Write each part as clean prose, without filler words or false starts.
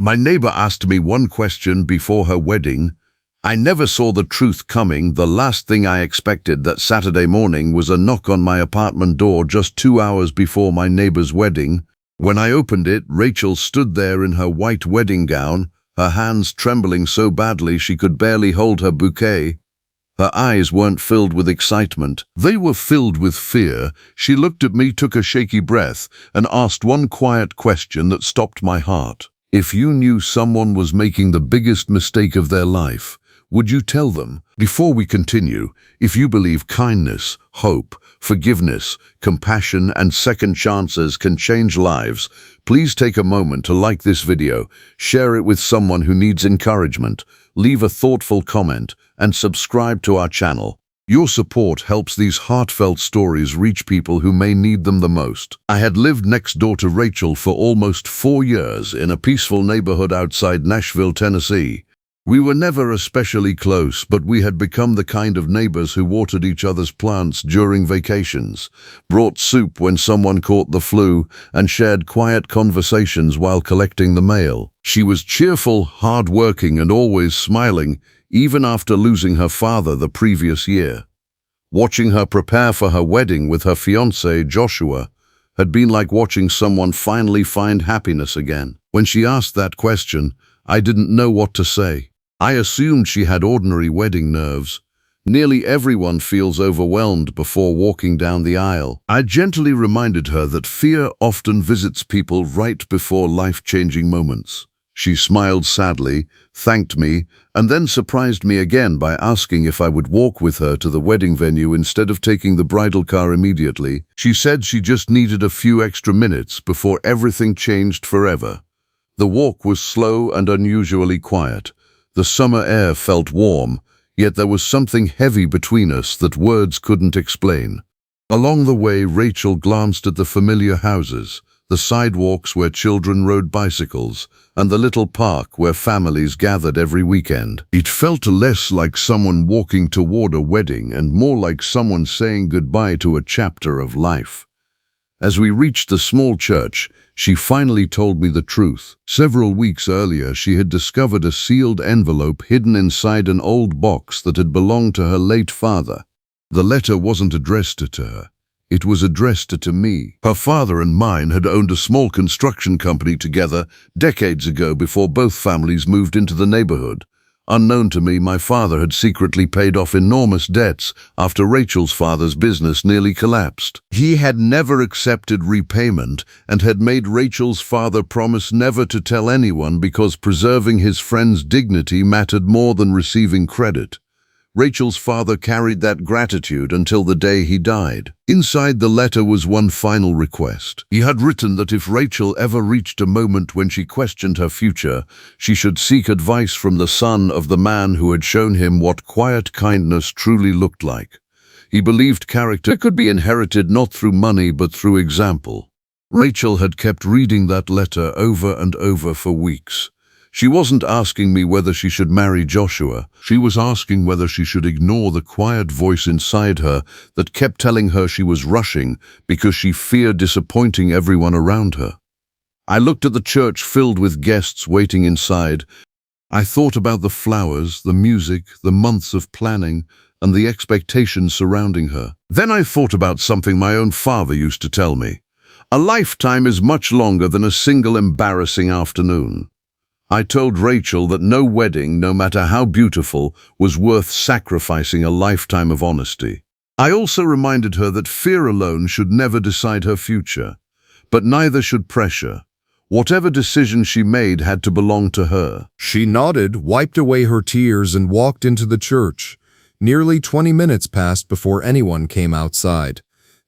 My neighbor asked me one question before her wedding. I never saw the truth coming. The last thing I expected that Saturday morning was a knock on my apartment door just 2 hours before my neighbor's wedding. When I opened it, Rachel stood there in her white wedding gown, her hands trembling so badly she could barely hold her bouquet. Her eyes weren't filled with excitement. They were filled with fear. She looked at me, took a shaky breath, and asked one quiet question that stopped my heart. If you knew someone was making the biggest mistake of their life, would you tell them? Before we continue, if you believe kindness, hope, forgiveness, compassion, and second chances can change lives, please take a moment to like this video, share it with someone who needs encouragement, leave a thoughtful comment, and subscribe to our channel. Your support helps these heartfelt stories reach people who may need them the most. I had lived next door to Rachel for almost 4 years in a peaceful neighborhood outside Nashville, Tennessee. We were never especially close, but we had become the kind of neighbors who watered each other's plants during vacations, brought soup when someone caught the flu, and shared quiet conversations while collecting the mail. She was cheerful, hard-working, and always smiling, even after losing her father the previous year. Watching her prepare for her wedding with her fiancé, Joshua, had been like watching someone finally find happiness again. When she asked that question, I didn't know what to say. I assumed she had ordinary wedding nerves. Nearly everyone feels overwhelmed before walking down the aisle. I gently reminded her that fear often visits people right before life-changing moments. She smiled sadly, thanked me, and then surprised me again by asking if I would walk with her to the wedding venue instead of taking the bridal car immediately. She said she just needed a few extra minutes before everything changed forever. The walk was slow and unusually quiet. The summer air felt warm, yet there was something heavy between us that words couldn't explain. Along the way, Rachel glanced at the familiar houses, the sidewalks where children rode bicycles, and the little park where families gathered every weekend. It felt less like someone walking toward a wedding and more like someone saying goodbye to a chapter of life. As we reached the small church, she finally told me the truth. Several weeks earlier, she had discovered a sealed envelope hidden inside an old box that had belonged to her late father. The letter wasn't addressed to her. It was addressed to me. Her father and mine had owned a small construction company together decades ago before both families moved into the neighborhood. Unknown to me, my father had secretly paid off enormous debts after Rachel's father's business nearly collapsed. He had never accepted repayment and had made Rachel's father promise never to tell anyone because preserving his friend's dignity mattered more than receiving credit. Rachel's father carried that gratitude until the day he died. Inside the letter was one final request. He had written that if Rachel ever reached a moment when she questioned her future, she should seek advice from the son of the man who had shown him what quiet kindness truly looked like. He believed character could be inherited not through money but through example. Rachel had kept reading that letter over and over for weeks. She wasn't asking me whether she should marry Joshua. She was asking whether she should ignore the quiet voice inside her that kept telling her she was rushing because she feared disappointing everyone around her. I looked at the church filled with guests waiting inside. I thought about the flowers, the music, the months of planning, and the expectations surrounding her. Then I thought about something my own father used to tell me. A lifetime is much longer than a single embarrassing afternoon. I told Rachel that no wedding, no matter how beautiful, was worth sacrificing a lifetime of honesty. I also reminded her that fear alone should never decide her future, but neither should pressure. Whatever decision she made had to belong to her. She nodded, wiped away her tears, and walked into the church. Nearly 20 minutes passed before anyone came outside.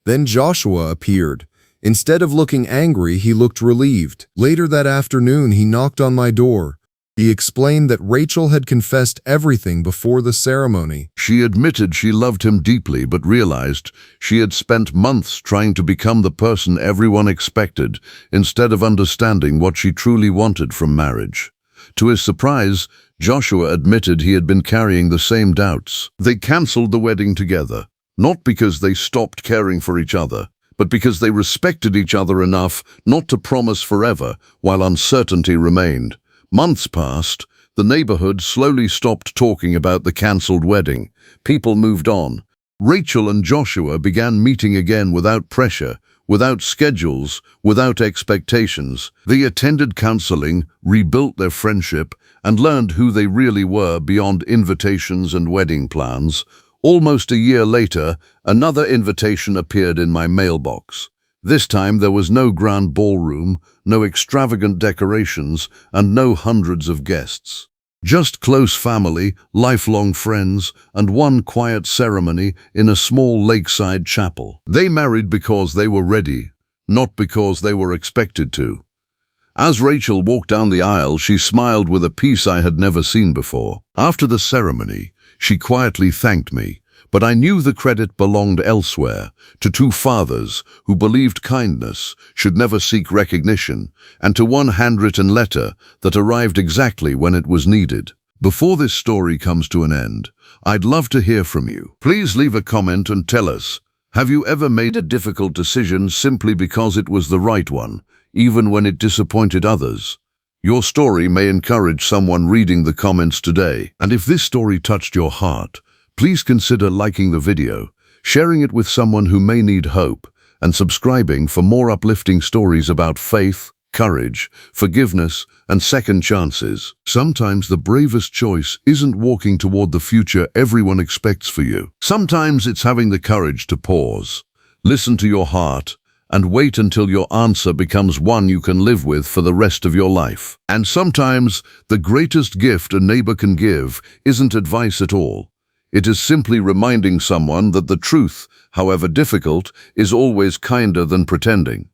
Then Joshua appeared. Instead of looking angry, he looked relieved. Later that afternoon, he knocked on my door. He explained that Rachel had confessed everything before the ceremony. She admitted she loved him deeply, but realized she had spent months trying to become the person everyone expected, instead of understanding what she truly wanted from marriage. To his surprise, Joshua admitted he had been carrying the same doubts. They canceled the wedding together, not because they stopped caring for each other, but because they respected each other enough not to promise forever while uncertainty remained. Months passed. The neighborhood slowly stopped talking about the cancelled wedding. People moved on. Rachel and Joshua began meeting again without pressure, without schedules, without expectations. They attended counseling, rebuilt their friendship, and learned who they really were beyond invitations and wedding plans. Almost a year later, another invitation appeared in my mailbox. This time there was no grand ballroom, no extravagant decorations, and no hundreds of guests. Just close family, lifelong friends, and one quiet ceremony in a small lakeside chapel. They married because they were ready, not because they were expected to. As Rachel walked down the aisle, she smiled with a peace I had never seen before. After the ceremony, she quietly thanked me, but I knew the credit belonged elsewhere, to two fathers who believed kindness should never seek recognition, and to one handwritten letter that arrived exactly when it was needed. Before this story comes to an end, I'd love to hear from you. Please leave a comment and tell us, have you ever made a difficult decision simply because it was the right one, even when it disappointed others? Your story may encourage someone reading the comments today. And if this story touched your heart, please consider liking the video, sharing it with someone who may need hope, and subscribing for more uplifting stories about faith, courage, forgiveness, and second chances. Sometimes the bravest choice isn't walking toward the future everyone expects for you. Sometimes it's having the courage to pause, listen to your heart, and wait until your answer becomes one you can live with for the rest of your life. And sometimes the greatest gift a neighbor can give isn't advice at all. It is simply reminding someone that the truth, however difficult, is always kinder than pretending.